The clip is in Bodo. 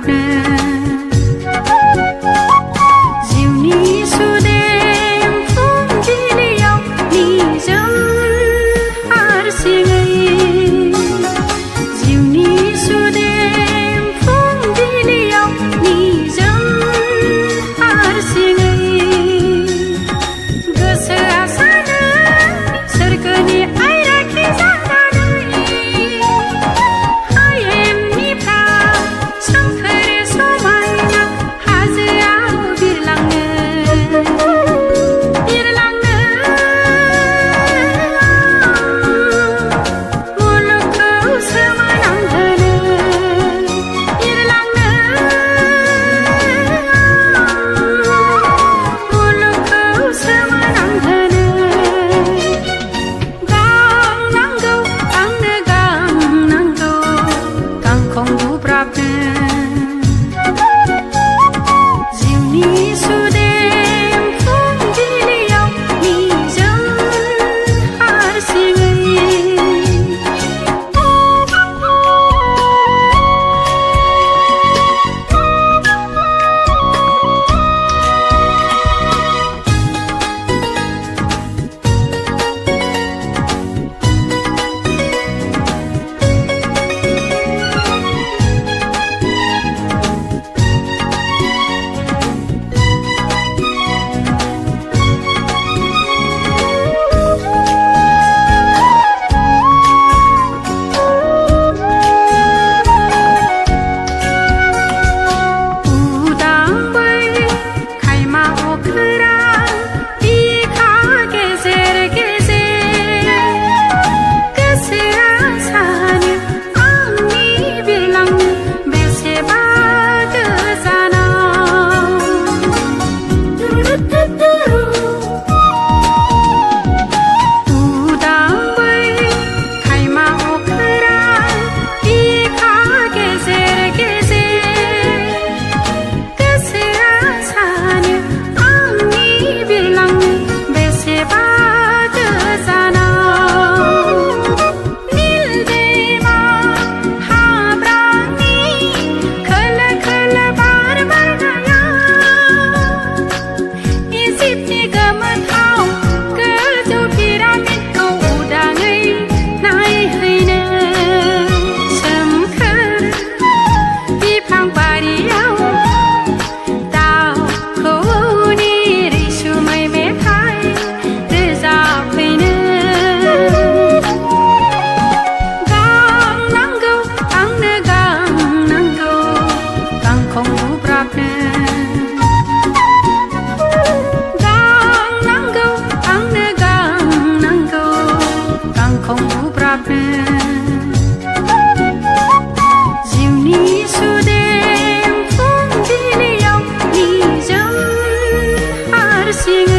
ब्राबनो जिउनि सुदेम फुंबिलियाव निजोम हारसिङै जिउनि सुदेम फुंबिलियाव निजोम हारसिङै गोसोआ सानो सोरगोनि आइराखि जानानै हायेननिफ्राय सोमखोर समायना हाजोआव बिरलांनो मुलुगखौ सोमोनांहोनो मुलुगखौ सोमोनांहोनो गांनांगौ आंनो गांनांगौ गांखं बुब्राबनो जिउनि सुदेम फुंबिलियाव निजोम हारसिङै गांनांगौ आंनो गांनांगौ गांखं बुब्राबनो जिउनि सुदेम फुंबिलियाव निजोम हारसिङै